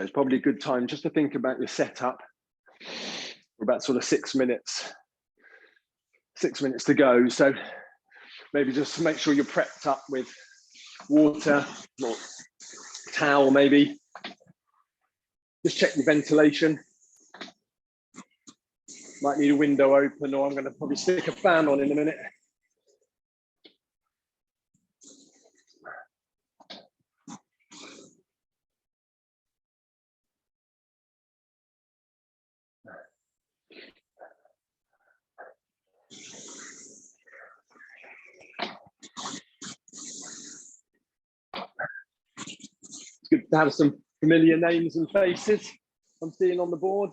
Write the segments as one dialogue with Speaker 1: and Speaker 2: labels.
Speaker 1: it's probably a good time just to think about your setup. We're about sort of 6 minutes. 6 minutes to go. So maybe just make sure you're prepped up with water or towel maybe. Just check your ventilation. Might need a window open, or I'm going to probably stick a fan on in a minute. It's good to have some familiar names and faces I'm seeing on the board.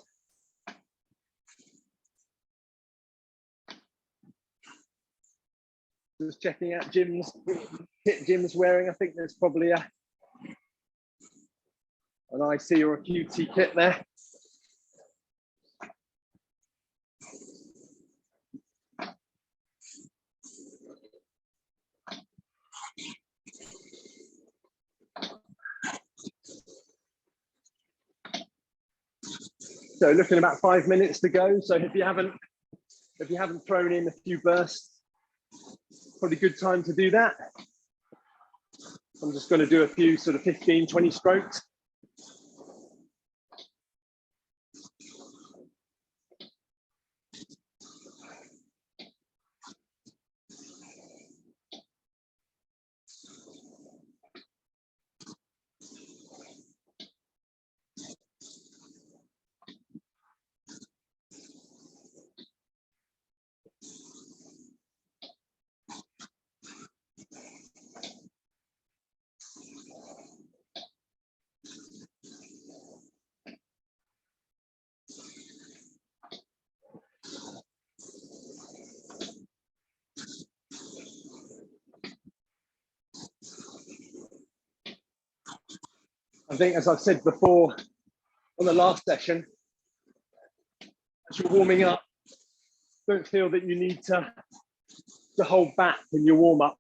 Speaker 1: Just checking out Jim's kit Jim's wearing. I think there's probably an IC or a QT kit there. So looking about 5 minutes to go. So if you haven't thrown in a few bursts, probably a good time to do that. I'm just going to do a few sort of 15, 20 strokes. I think, as I've said before on the last session, as you're warming up, don't feel that you need to hold back in your warm up.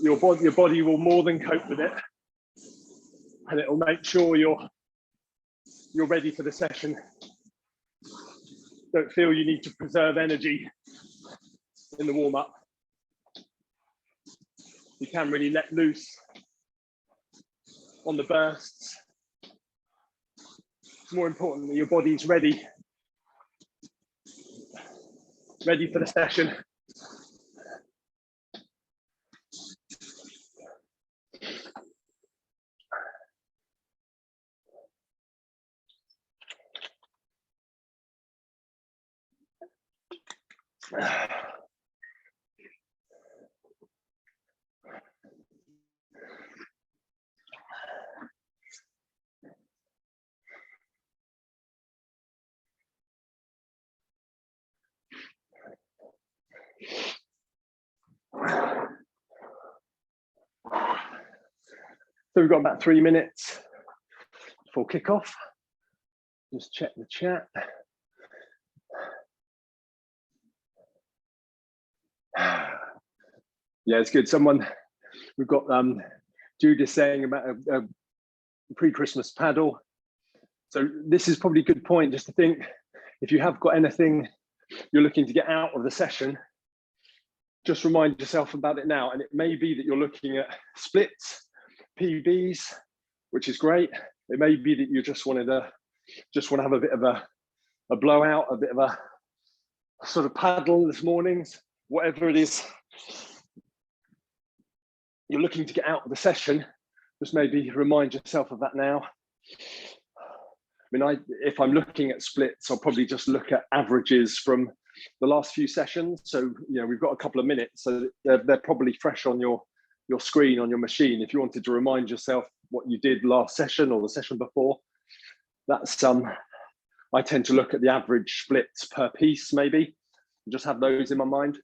Speaker 1: Your body will more than cope with it, and it will make sure you're ready for the session. Don't feel you need to preserve energy in the warm up. You can really let loose on the bursts. It's more important that your body's ready for the session. So we've got about 3 minutes before kickoff. Just check the chat. Yeah, it's good. We've got Judith saying about a pre-Christmas paddle. So this is probably a good point just to think, if you have got anything you're looking to get out of the session, just remind yourself about it now. And it may be that you're looking at splits, PBs, which is great. It may be that you just want to have a bit of a blowout, a bit of a sort of paddle this morning, whatever it is you're looking to get out of the session. Just maybe remind yourself of that now. I mean, if I'm looking at splits, I'll probably just look at averages from the last few sessions. So, you know, we've got a couple of minutes, so they're probably fresh on your screen, on your machine. If you wanted to remind yourself what you did last session or the session before, that's I tend to look at the average splits per piece, maybe, and just have those in my mind.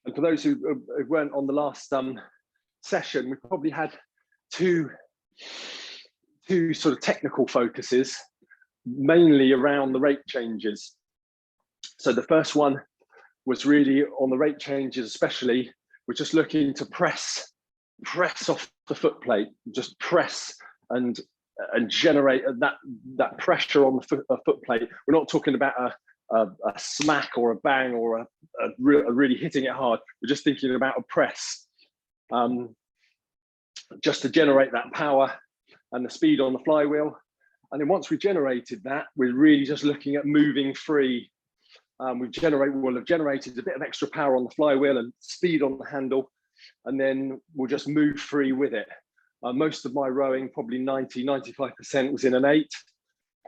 Speaker 1: And for those who weren't on the last session, we probably had two sort of technical focuses, mainly around the rate changes. So the first one was really on the rate changes, especially we're just looking to press off the foot plate, just press and generate that pressure on the foot plate. We're not talking about a smack or a bang or a really hitting it hard. We're just thinking about a press, just to generate that power and the speed on the flywheel. And then once we've generated that, we're really just looking at moving free. We'll have generated a bit of extra power on the flywheel and speed on the handle, and then we'll just move free with it. Most of my rowing, probably 95% was in an 8.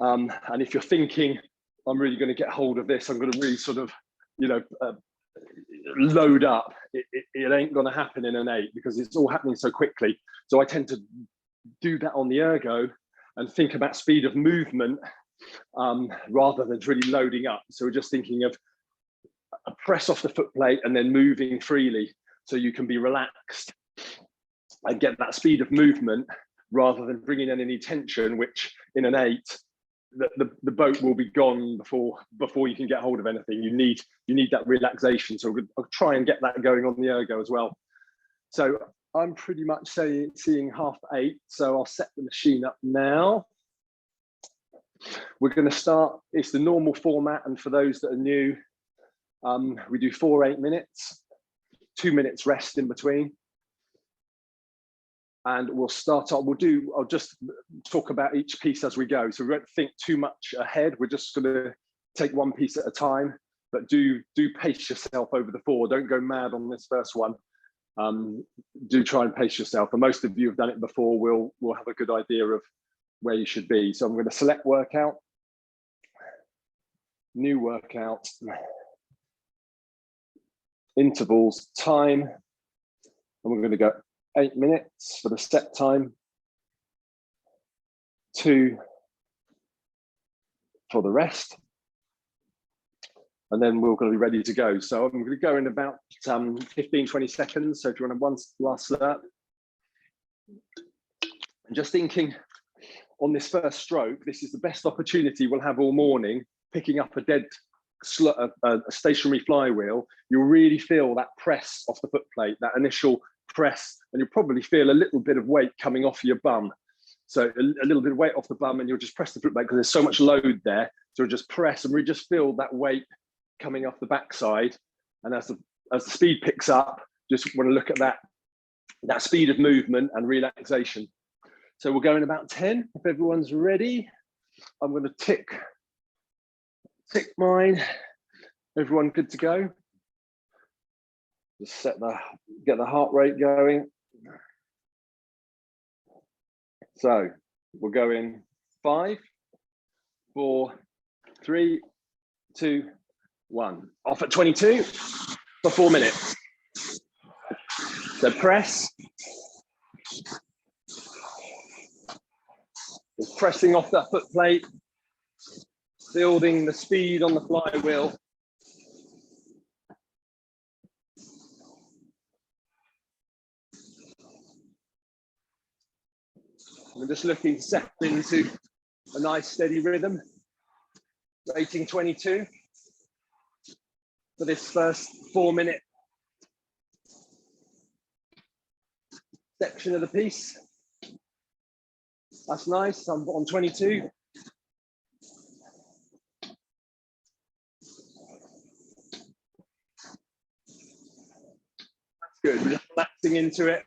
Speaker 1: And if you're thinking, I'm really going to get hold of this, I'm going to really sort of, load up, it ain't going to happen in an 8 because it's all happening so quickly. So I tend to do that on the ergo and think about speed of movement rather than really loading up. So we're just thinking of a press off the foot plate and then moving freely so you can be relaxed and get that speed of movement rather than bringing in any tension, which in an 8, the boat will be gone before you can get hold of anything. You need that relaxation. So I'll try and get that going on the ergo as well. So I'm pretty much seeing 8:30. So I'll set the machine up now. We're going to start. It's the normal format, and for those that are new, we do 4 8 minutes, 2 minutes rest in between. And we'll start off, I'll just talk about each piece as we go. So we won't think too much ahead. We're just gonna take one piece at a time, but do pace yourself over the 4. Don't go mad on this first one. Do try and pace yourself. And most of you have done it before. We'll have a good idea of where you should be. So I'm gonna select workout, new workout, intervals, time, and we're gonna go 8 minutes for the set time, 2 for the rest, and then we're going to be ready to go. So I'm going to go in about 15-20 seconds. So if you want one last slurp. And just thinking on this first stroke, this is the best opportunity we'll have all morning, picking up a stationary flywheel. You'll really feel that press off the foot plate, that initial press, and you'll probably feel a little bit of weight coming off your bum. So a little bit of weight off the bum, and you'll just press the foot plate because there's so much load there. So just press, and we just feel that weight coming off the backside. And as the speed picks up, just want to look at that speed of movement and relaxation. So we'll go in about 10. If everyone's ready, I'm going to tick mine. Everyone good to go? Just get the heart rate going. So we'll go in 5, 4, 3, 2, 1. Off at 22 for 4 minutes. So press. Just pressing off that foot plate, building the speed on the flywheel. We're just looking to settle into a nice steady rhythm. Rating 22 for this first 4-minute section of the piece. That's nice. I'm on 22. That's good. We're just relaxing into it.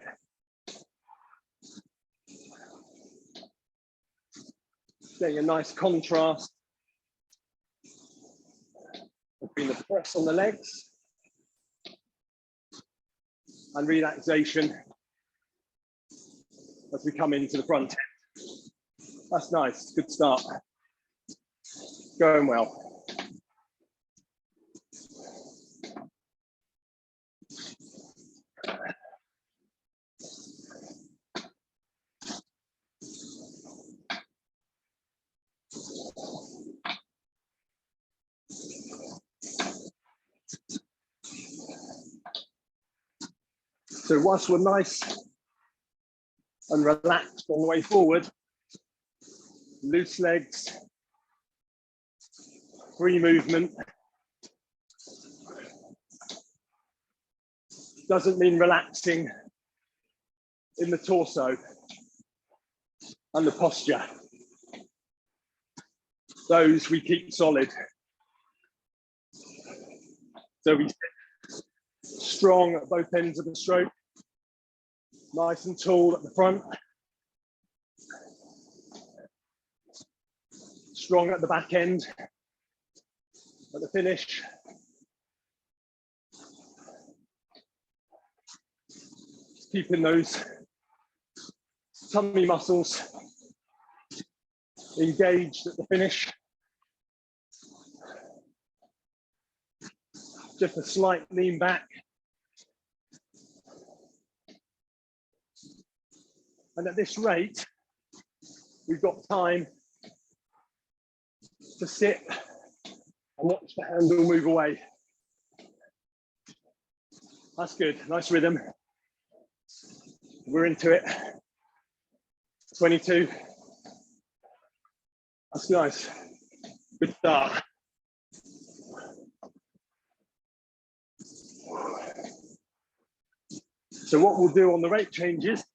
Speaker 1: Getting a nice contrast between the press on the legs and relaxation as we come into the front end. That's nice, good start. Going well. So whilst we're nice and relaxed on the way forward, loose legs, free movement. doesn't mean relaxing in the torso and the posture. Those we keep solid. So we sit strong at both ends of the stroke, nice and tall at the front, strong at the back end, at the finish. Keeping those tummy muscles engaged at the finish. Just a slight lean back. And at this rate, we've got time to sit and watch the handle move away. That's good, nice rhythm. We're into it. 22. That's nice. Good start. So what we'll do on the rate changes,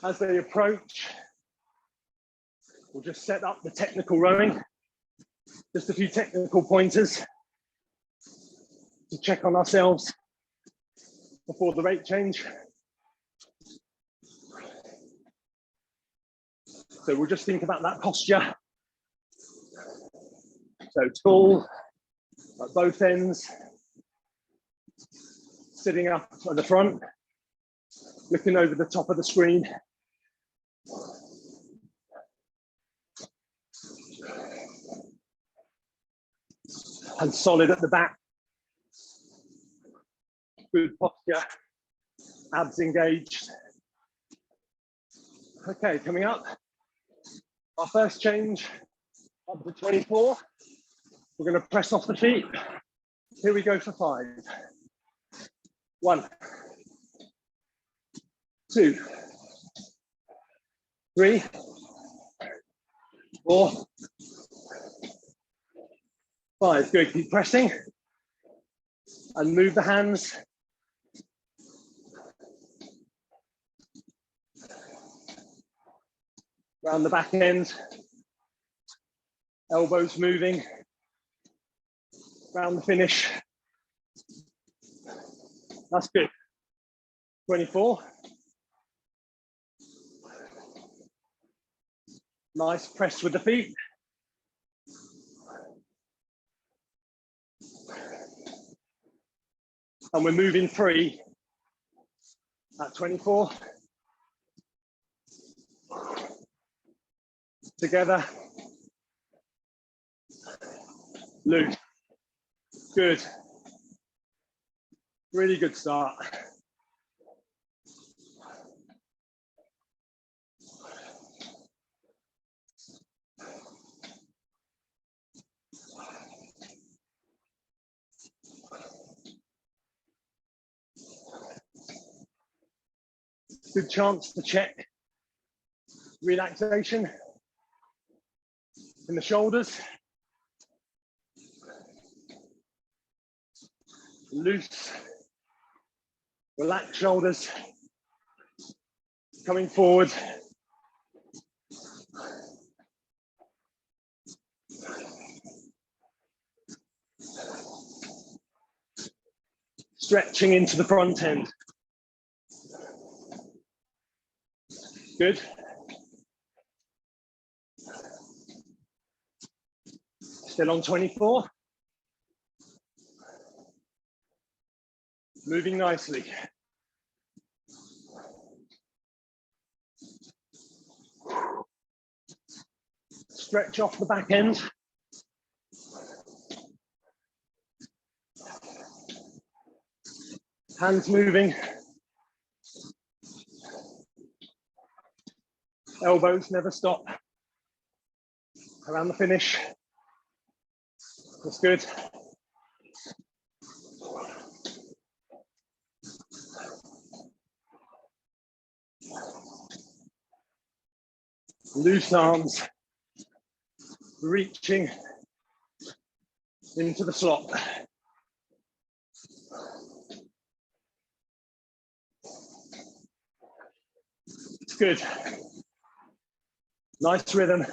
Speaker 1: as they approach, we'll just set up the technical rowing. Just a few technical pointers to check on ourselves before the rate change. So we'll just think about that posture. So tall at both ends, sitting up at the front, looking over the top of the screen. And solid at the back. Good posture, abs engaged. Okay, coming up, our first change, up to 24. We're going to press off the feet. Here we go for 5. 1, 2, 3, 4, 5. Good, keep pressing. And move the hands. Around the back end. Elbows moving. Around the finish. That's good. 24. Nice press with the feet. And we're moving free at 24. Together. Loose. Good. Really good start. Good chance to check relaxation in the shoulders. Loose, relaxed shoulders. Coming forward. Stretching into the front end. Good. Still on 24. Moving nicely. Stretch off the back end. Hands moving. Elbows never stop. Around the finish. That's good. Loose arms, reaching into the slot. good. Nice rhythm.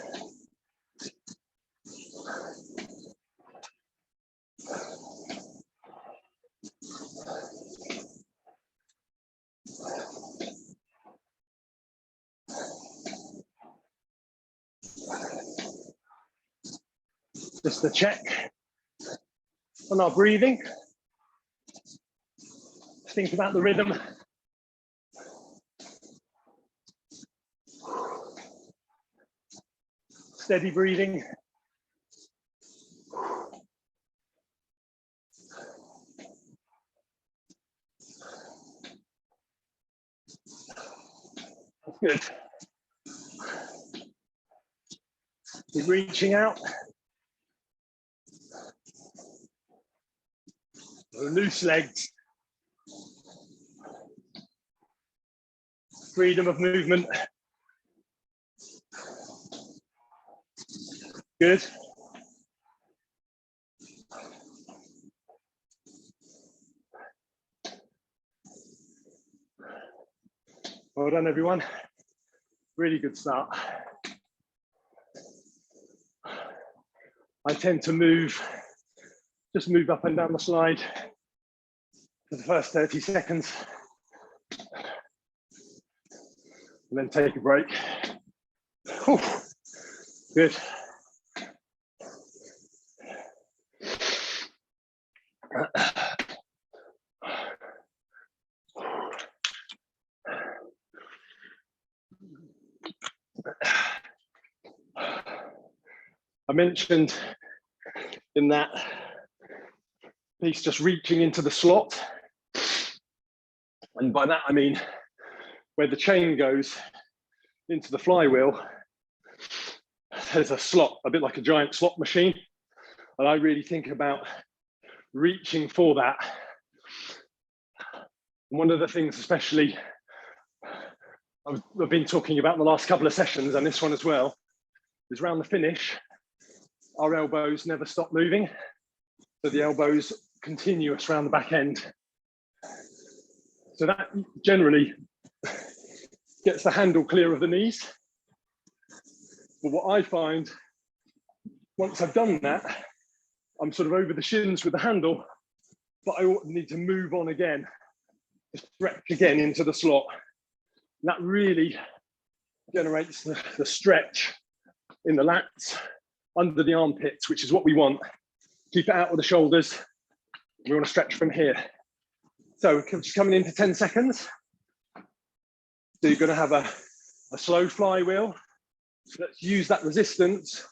Speaker 1: Just a check on our breathing. Think about the rhythm. Steady breathing. That's good. Keep reaching out. Loose legs. Freedom of movement. Good. Well done, everyone. Really good start. I tend to just move up and down the slide for the first 30 seconds. And then take a break. Whew. Good. I mentioned in that piece just reaching into the slot. And by that, I mean where the chain goes into the flywheel, there's a slot, a bit like a giant slot machine. And I really think about reaching for that. And one of the things, especially, I've been talking about the last couple of sessions and this one as well, is around the finish, our elbows never stop moving. So the elbows continuous around the back end. So that generally gets the handle clear of the knees. But what I find, once I've done that, I'm sort of over the shins with the handle, but I need to move on again, stretch again into the slot. And that really generates the stretch in the lats, under the armpits, which is what we want. Keep it out with the shoulders. We want to stretch from here. So just coming into 10 seconds. So you're going to have a slow flywheel. So let's use that resistance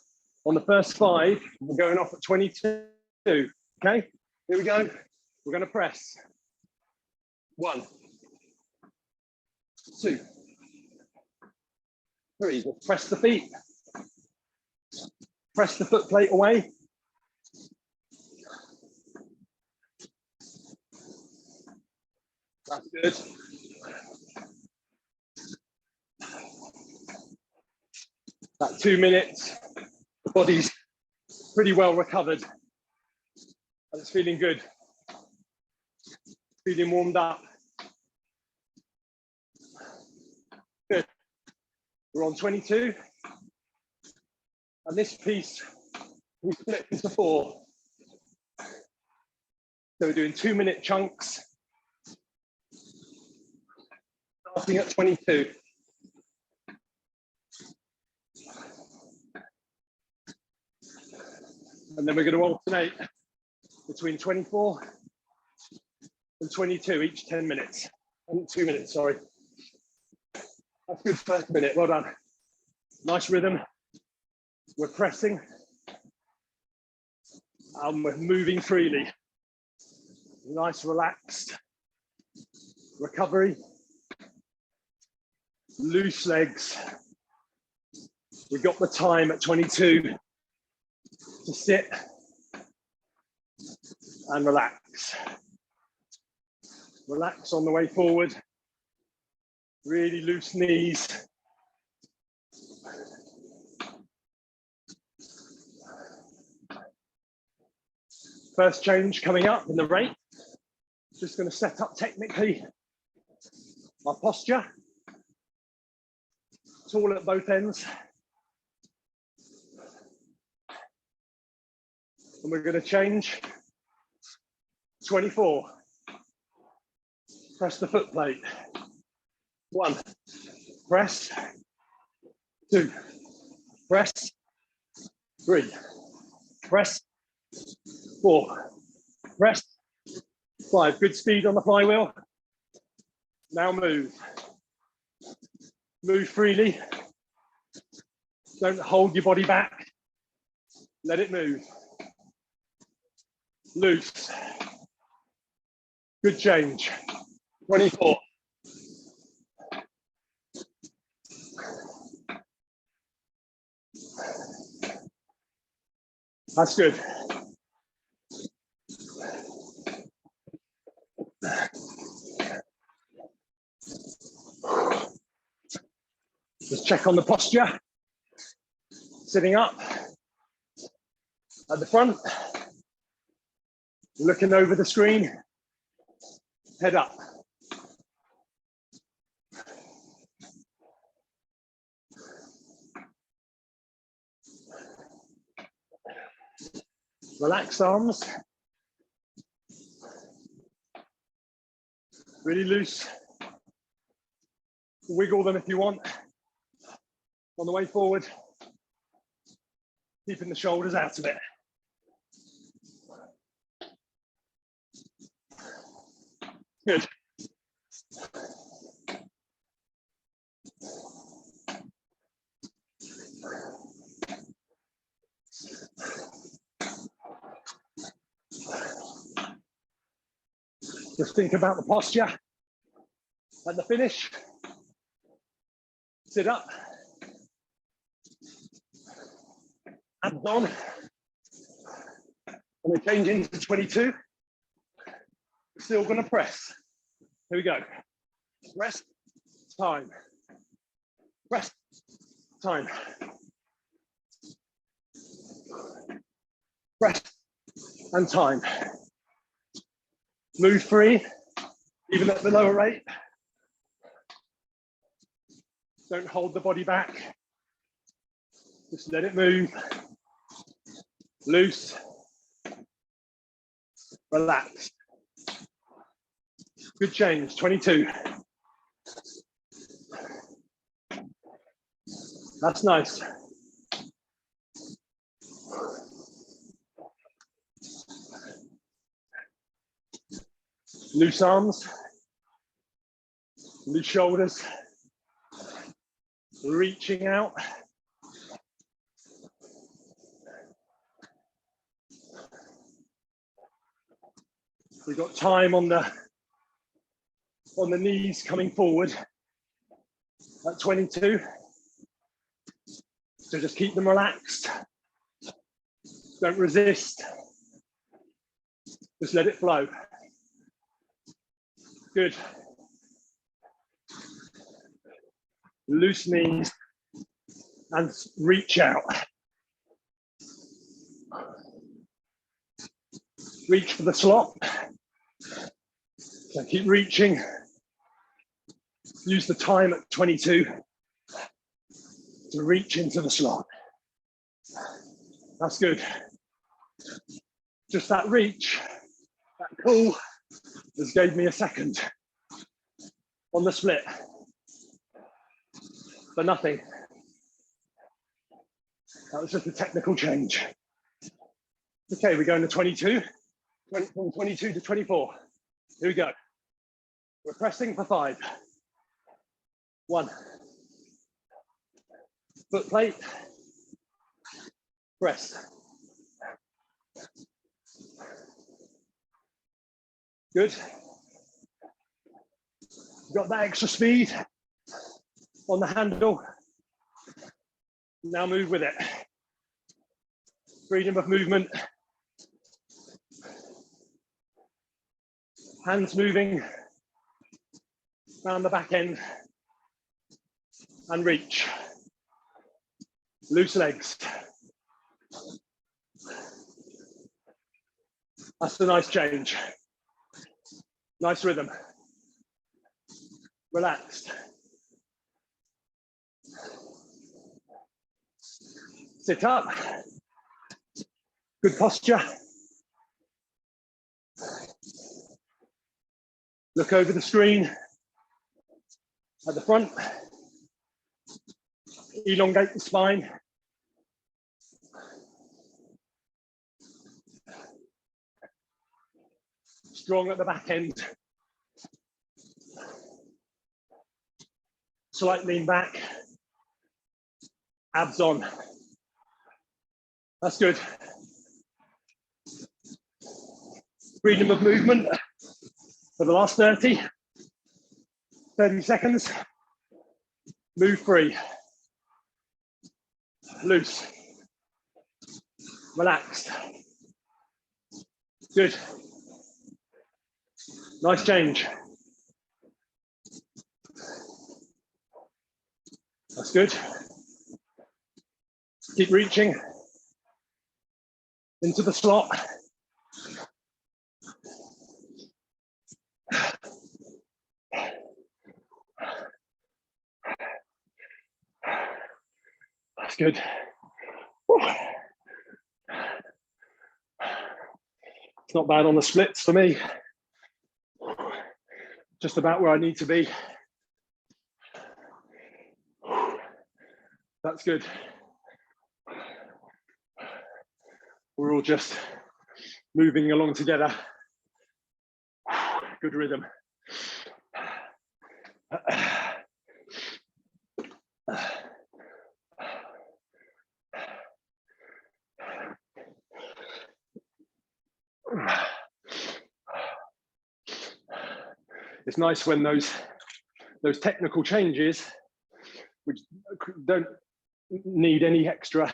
Speaker 1: on the first 5. We're going off at 22. Okay, here we go. We're going to press. 1, 2, 3. We'll press the feet. Press the foot plate away. That's good. About 2 minutes. The body's pretty well recovered. And it's feeling good. Feeling warmed up. Good. We're on 22. And this piece, we split into 4. So we're doing 2-minute chunks. Starting at 22. And then we're going to alternate between 24 and 22 each 10 minutes. 2 minutes, sorry. That's good first minute, well done. Nice rhythm. We're pressing. And we're moving freely. Nice, relaxed recovery. Loose legs. We got the time at 22 to sit and relax. Relax on the way forward. Really loose knees. First change coming up in the rate. Just going to set up technically our posture. tall at both ends. And we're going to change. 24. Press the foot plate. 1. Press. 2. Press. 3. Press. 4. Press. 5. Good speed on the flywheel. Now move. Move freely. Don't hold your body back. Let it move. Loose. Good change. 24. That's good. Just check on the posture. Sitting up at the front, looking over the screen, head up. Relax arms. Really loose. Wiggle them if you want. On the way forward, keeping the shoulders out of it. Good. Just think about the posture at the finish. Sit up. Hands on. And we're changing to 22. Still going to press. Here we go. Rest, time. Rest, time. Rest and time. Move free, even at the lower rate. Don't hold the body back. Just let it move. Loose. Relax. Good change, 22. That's nice. Loose arms, loose shoulders, reaching out. We've got time on the knees coming forward at 22. So just keep them relaxed. Don't resist. Just let it flow. Good. Loose knees and reach out. Reach for the slot. So keep reaching. Use the time at 22 to reach into the slot. That's good. Just that reach, that pull, just gave me a second on the split. For nothing. That was just a technical change. Okay, we're going to 22. From 22 to 24. Here we go. We're pressing for 5. 1. Foot plate. Press. Good. Got that extra speed on the handle. Now move with it. Freedom of movement. Hands moving around the back end and reach. Loose legs. That's a nice change. Nice rhythm. Relaxed. Sit up. Good posture. Look over the screen at the front. Elongate the spine. Strong at the back end. Slight lean back. Abs on. That's good. Freedom of movement for the last 30 seconds. Move free. Loose. Relaxed. Good. Nice change. That's good. Keep reaching into the slot. That's good. Whew. It's not bad on the splits for me. Just about where I need to be. That's good. We're all just moving along together. Good rhythm. It's nice when those technical changes, which don't need any extra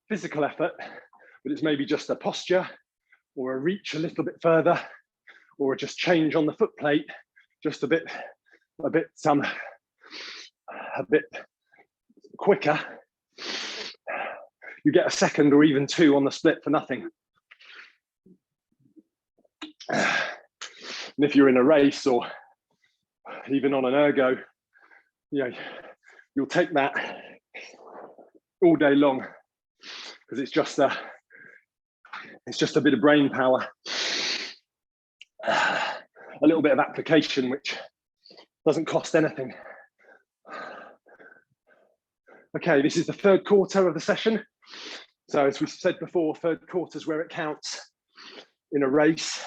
Speaker 1: physical effort, but it's maybe just a posture or a reach a little bit further, or just change on the foot plate, just a bit quicker. You get a second or even two on the split for nothing. And if you're in a race or even on an ergo, you know, you'll take that all day long because it's just a bit of brain power, a little bit of application, which doesn't cost anything. Okay, this is the third quarter of the session. So as we said before, third quarter is where it counts in a race.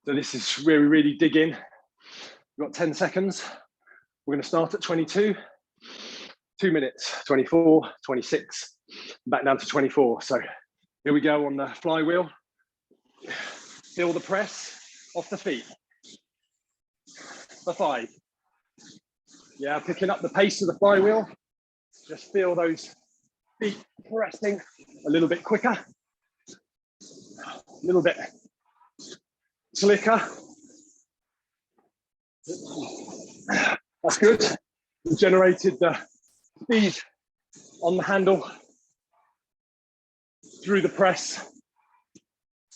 Speaker 1: So this is where we really dig in. We've got 10 seconds. We're going to start at 22, 2 minutes, 24, 26, back down to 24. So here we go on the flywheel. Feel the press off the feet. For 5. Yeah, picking up the pace of the flywheel. Just feel those feet pressing a little bit quicker, a little bit slicker. That's good. We generated the speed on the handle through the press,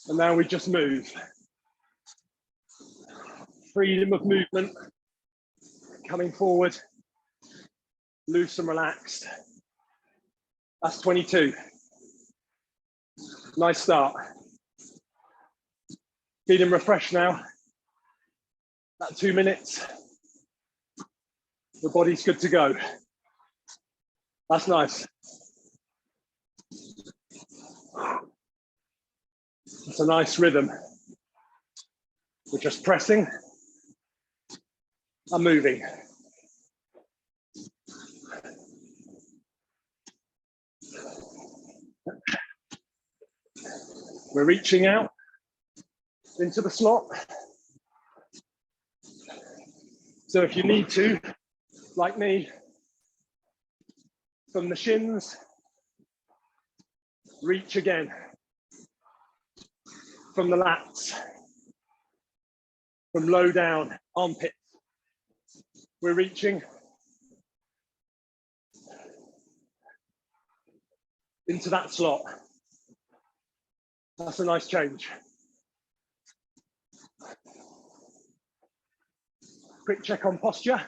Speaker 1: and now we just move. Freedom of movement, coming forward, loose and relaxed. That's 22. Nice start. Feeling refreshed now. About 2 minutes. The body's good to go. That's nice. It's a nice rhythm. We're just pressing and moving. We're reaching out into the slot. So if you need to, like me, from the shins, reach again. From the lats, from low down, armpits. We're reaching into that slot. That's a nice change. Quick check on posture.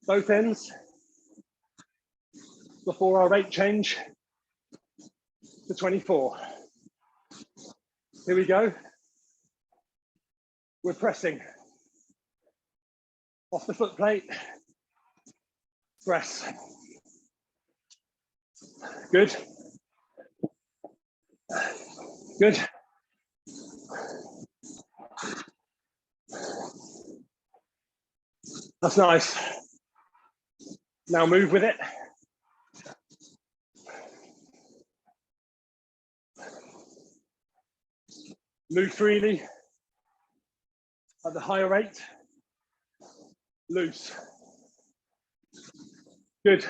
Speaker 1: Both ends. before our rate change to 24. Here we go. We're pressing off the foot plate. Press. Good. Good. That's nice. Now move with it. Move freely at the higher rate. Loose. Good.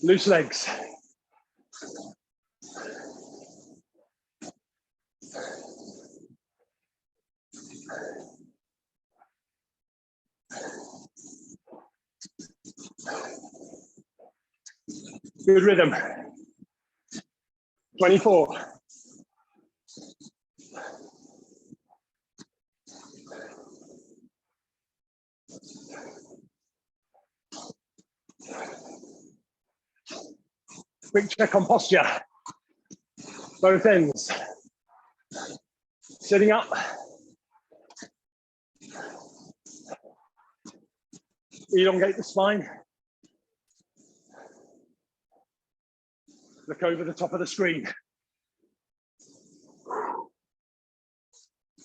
Speaker 1: Loose legs. Good rhythm. 24. Quick check on posture. Both ends. Sitting up. Elongate the spine. Look over the top of the screen.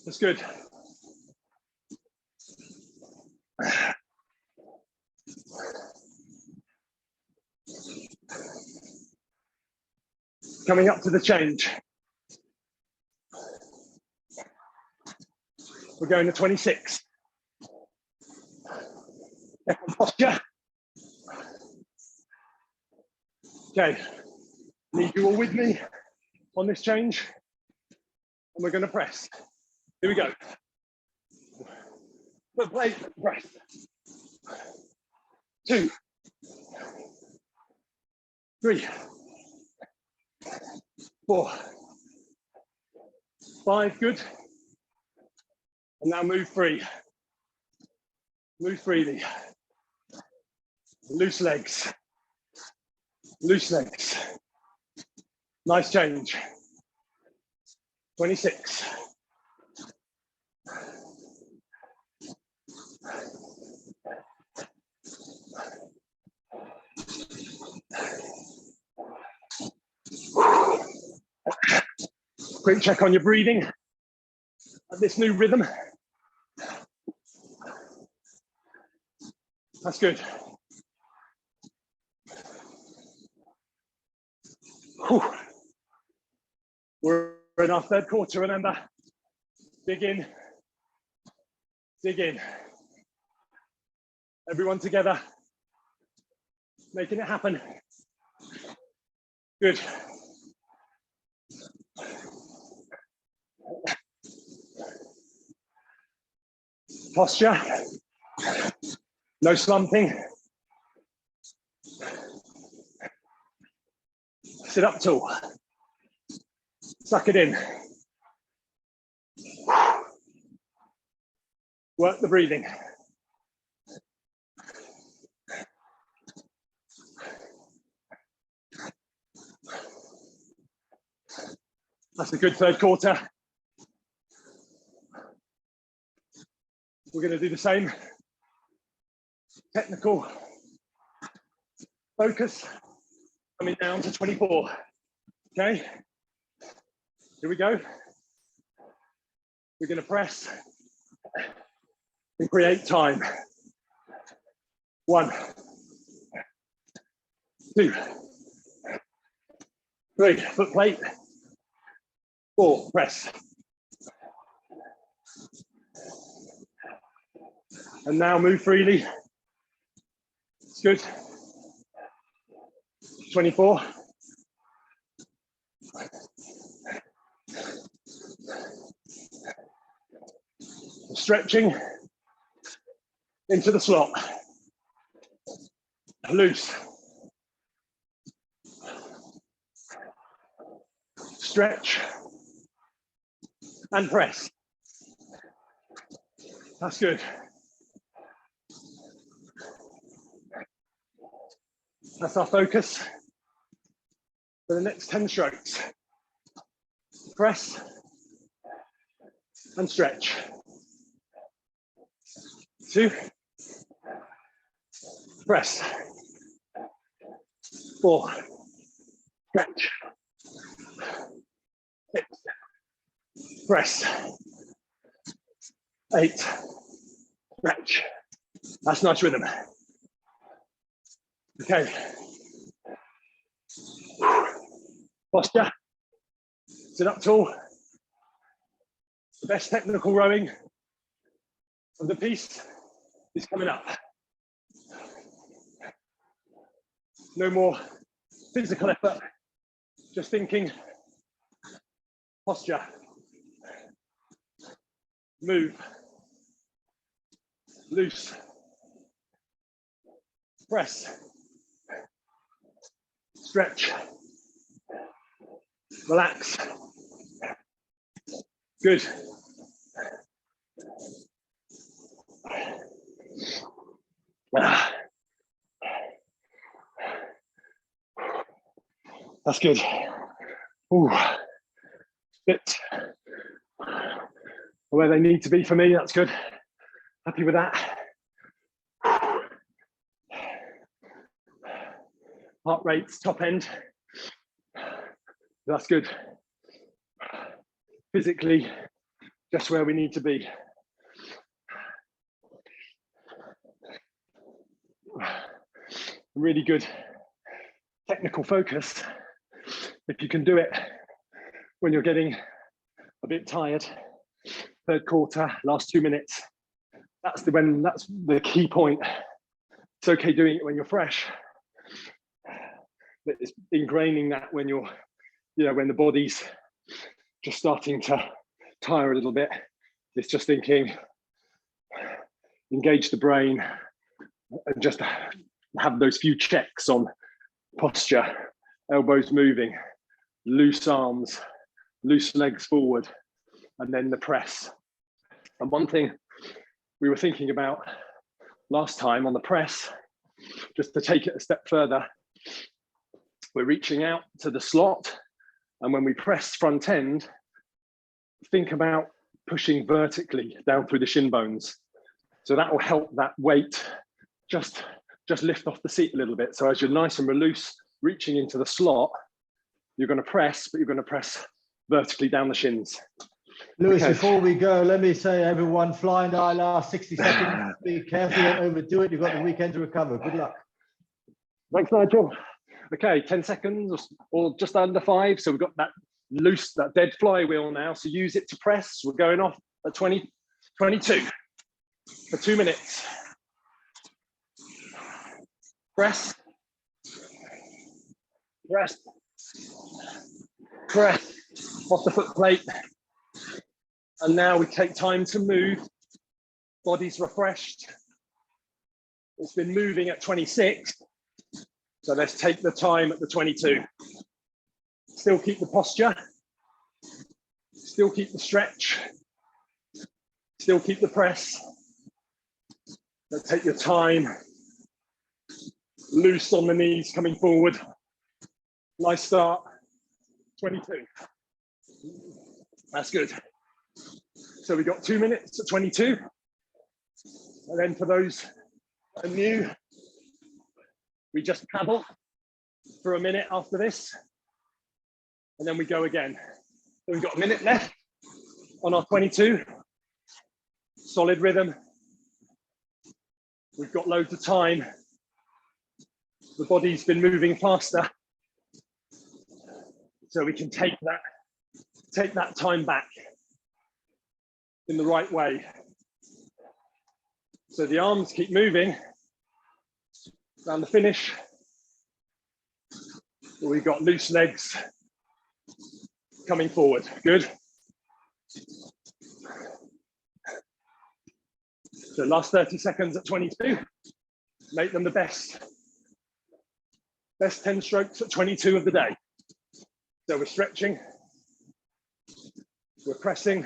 Speaker 1: That's good. Coming up to the change. We're going to 26. Posture. Okay, need you all with me on this change, and we're going to press. Here we go. Foot plate, press. 2, 3, 4, 5, good. And now move free. Move freely. Loose legs. Loose legs. Nice change. 26. Quick check on your breathing at this new rhythm. That's good. Whew. We're in our third quarter, remember. Dig in. Dig in. Everyone together. Making it happen. Good. Posture. No slumping. Sit up tall. Suck it in. Work the breathing. That's a good third quarter. We're going to do the same. Technical focus. Coming down to 24. Okay. Here we go. We're going to press and create time. 1, 2, 3, foot plate. 4, press. And now move freely. It's good. 24. Stretching into the slot. Loose. Stretch and press. That's good. That's our focus for the next 10 strokes. Press and stretch. 2, press. 4, stretch. 6, press. 8, stretch. That's nice rhythm. Okay. Posture. Sit up tall. The best technical rowing of the piece is coming up. No more physical effort, just thinking, posture, move, loose, press, stretch, relax. Good. That's good. Ooh. Bit where they need to be for me. That's good. Happy with that. Heart rate's top end. That's good. Physically, just where we need to be. Really good technical focus. If you can do it when you're getting a bit tired, third quarter, last 2 minutes, that's the key point. It's okay doing it when you're fresh, but it's ingraining that when you're, when the body's just starting to tire a little bit. It's just thinking, engage the brain and just have those few checks on posture, elbows moving, loose arms, loose legs forward, and then the press. And one thing we were thinking about last time on the press, just to take it a step further, we're reaching out to the slot, and when we press front end, think about pushing vertically down through the shin bones. So that will help that weight just lift off the seat a little bit. So as you're nice and loose, reaching into the slot, you're going to press, but you're going to press vertically down the shins.
Speaker 2: Louis, okay. Before we go, let me say, everyone, flying eye last 60 seconds. Be careful, don't overdo it. You've got the weekend to recover. Good luck.
Speaker 1: Thanks, Nigel. Okay, 10 seconds or just under 5. So we've got that loose, that dead flywheel now. So use it to press. We're going off at 22 for 2 minutes. Press, press, press off the foot plate. And now we take time to move. Body's refreshed. It's been moving at 26. So let's take the time at the 22. Still keep the posture. Still keep the stretch. Still keep the press. Let's take your time. Loose on the knees coming forward. Nice start. 22. That's good. So we got 2 minutes at 22. And then for those that are new, we just paddle for a minute after this. And then we go again. So we've got a minute left on our 22. Solid rhythm. We've got loads of time. The body's been moving faster. So we can take that time back in the right way. So the arms keep moving around the finish. We've got loose legs coming forward. Good. So last 30 seconds at 22. Make them the best 10 strokes at 22 of the day. So we're stretching, we're pressing,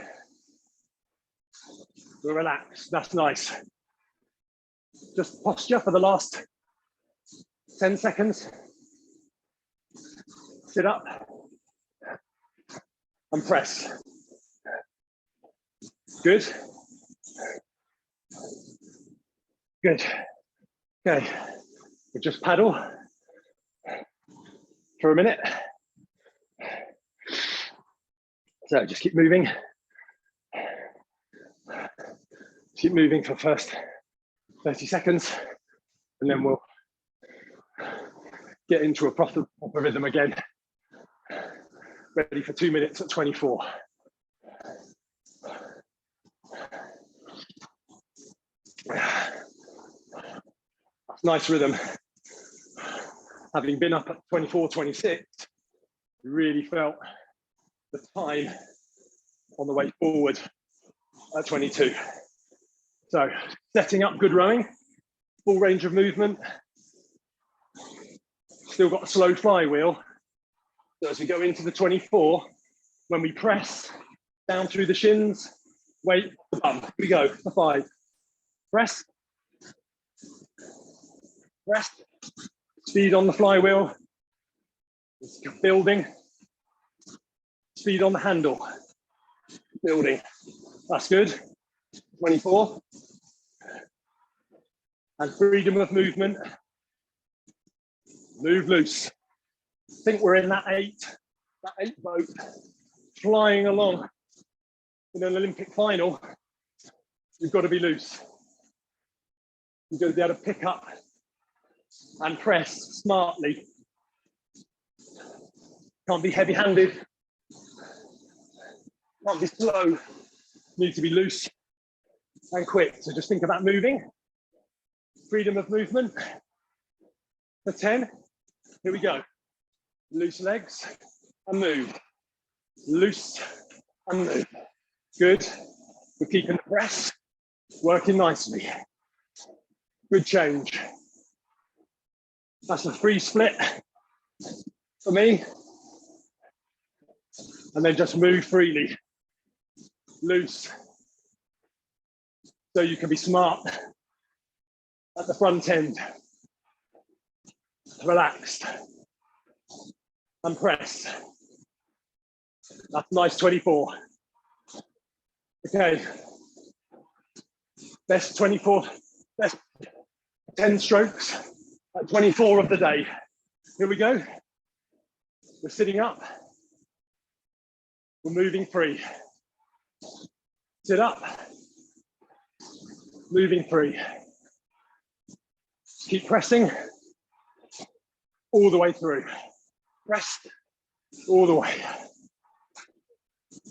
Speaker 1: we're relaxed. That's nice. Just posture for the last 10 seconds. Sit up and press. Good. Good. Okay, we just paddle for a minute. So just keep moving. Keep moving for the first 30 seconds, and then we'll get into a proper rhythm again. Ready for 2 minutes at 24. That's nice rhythm. Having been up at 24, 26, really felt the time on the way forward at 22. So setting up good rowing, full range of movement. Still got a slow flywheel. So as we go into the 24, when we press down through the shins, weight, bum. Here we go for 5. Press. Press. Speed on the flywheel. It's building. Speed on the handle. Building. That's good. 24. And freedom of movement. Move loose. I think we're in that eight boat, flying along in an Olympic final. You've got to be loose. You've got to be able to pick up and press smartly. Can't be heavy-handed. Can't be slow. Need to be loose and quick. So just think about moving. Freedom of movement. For 10. Here we go. Loose legs and move. Loose and move. Good. We're keeping the press. Working nicely. Good change. That's a free split for me. And then just move freely. Loose. So you can be smart at the front end. Relaxed. And press. That's nice 24. Okay. Best 24, best 10 strokes at 24 of the day. Here we go. We're sitting up. We're moving free. Sit up. Moving free. Keep pressing all the way through. Press all the way.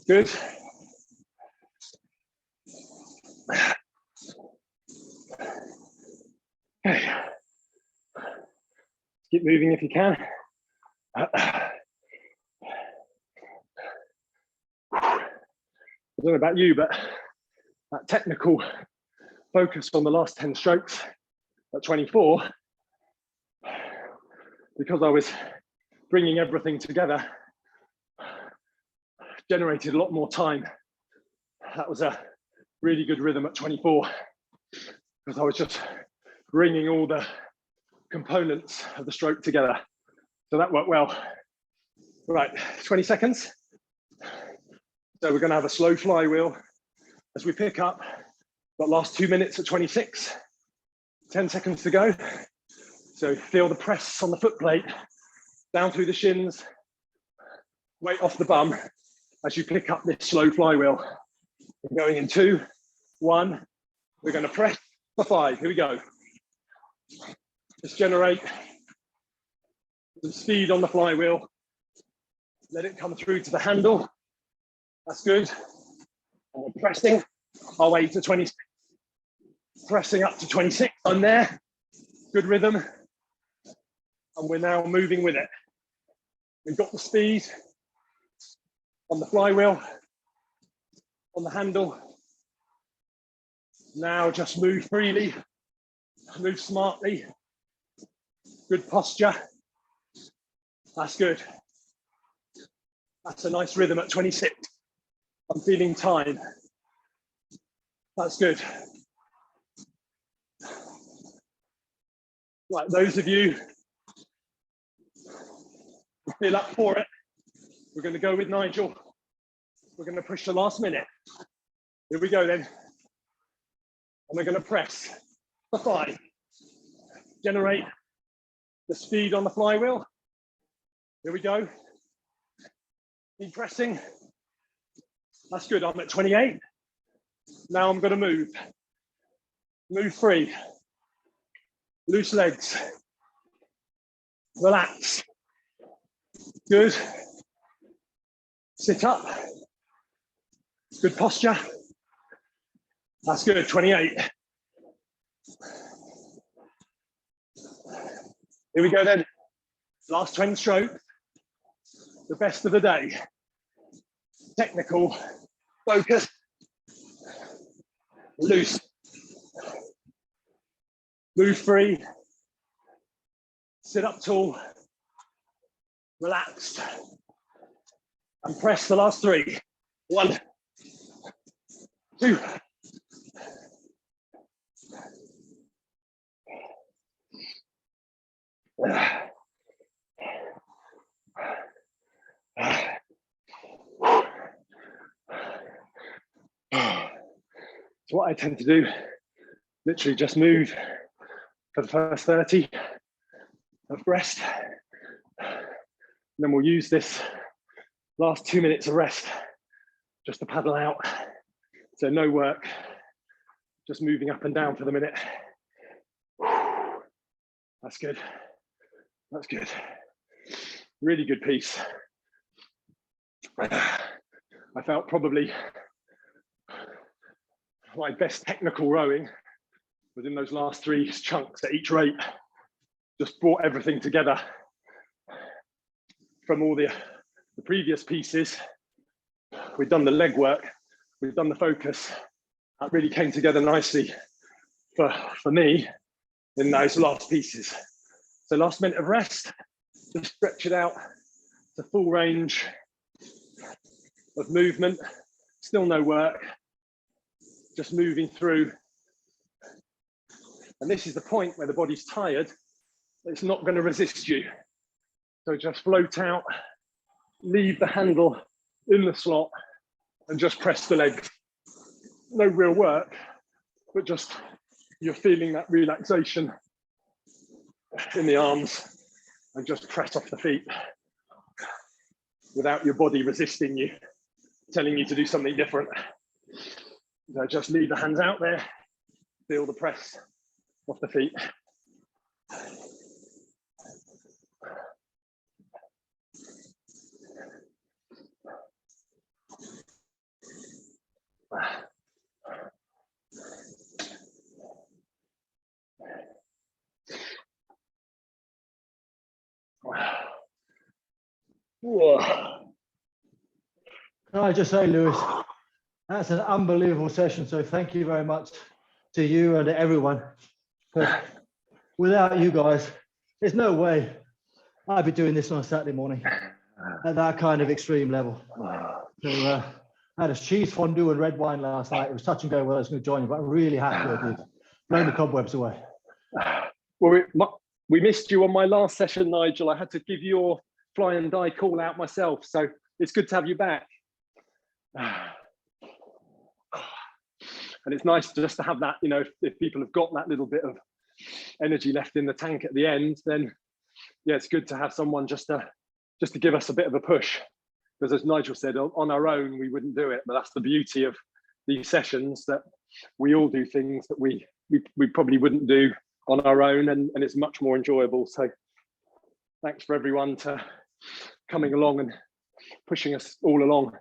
Speaker 1: Good. Okay. Keep moving if you can. I don't know about you, but that technical focus on the last 10 strokes at 24, because I was bringing everything together, generated a lot more time. That was a really good rhythm at 24, because I was just bringing all the components of the stroke together. So that worked well. Right, 20 seconds. So we're going to have a slow flywheel as we pick up. Got last 2 minutes at 26. 10 seconds to go. So feel the press on the foot plate, down through the shins, weight off the bum as you pick up this slow flywheel. We're going in 2, 1. We're going to press for 5. Here we go. Just generate some speed on the flywheel. Let it come through to the handle. That's good. And we're pressing our way to 26. Pressing up to 26. I'm there. Good rhythm. And we're now moving with it. We've got the speed on the flywheel, on the handle. Now just move freely, move smartly. Good posture. That's good. That's a nice rhythm at 26. I'm feeling time. That's good. Right, those of you Feel up for it. We're going to go with Nigel. We're going to push the last minute. Here we go then. And we're going to press for 5. Generate the speed on the flywheel. Here we go. Keep pressing. That's good. I'm at 28. Now I'm going to move. Move free. Loose legs. Relax. Good. Sit up. Good posture. That's good. 28. Here we go then. Last 20 strokes. The best of the day. Technical. Focus. Loose. Move free. Sit up tall. Relaxed. And press the last 3. 1, 2. So what I tend to do, literally just move for the first 30 of rest. And then we'll use this last 2 minutes of rest just to paddle out. So no work, just moving up and down for the minute. That's good. That's good. Really good piece. I felt probably my best technical rowing within those last 3 chunks at each rate. Just brought everything together from all the previous pieces. We've done the leg work, we've done the focus. That really came together nicely for me in those last pieces. So last minute of rest, just stretch it out to full range of movement. Still no work, just moving through. And this is the point where the body's tired, it's not going to resist you. So just float out, leave the handle in the slot and just press the legs. No real work, but just you're feeling that relaxation in the arms and just press off the feet without your body resisting you, telling you to do something different. So just leave the hands out there, feel the press off the feet.
Speaker 2: Can I just say, Louis, that's an unbelievable session. So thank you very much to you and to everyone. Without you guys, there's no way I'd be doing this on a Saturday morning at that kind of extreme level. So I had a cheese fondue and red wine last night. It was touch and go whether I was going to join you, but I'm really happy I did. Blown the cobwebs away.
Speaker 1: Well, we missed you on my last session, Nigel. I had to give your fly and die call out myself. So it's good to have you back. And it's nice just to have that, you know, if people have got that little bit of energy left in the tank at the end, then yeah, it's good to have someone just to give us a bit of a push. Because as Nigel said, on our own, we wouldn't do it. But that's the beauty of these sessions, that we all do things that we probably wouldn't do on our own, and it's much more enjoyable. So thanks for everyone to coming along and pushing us all along.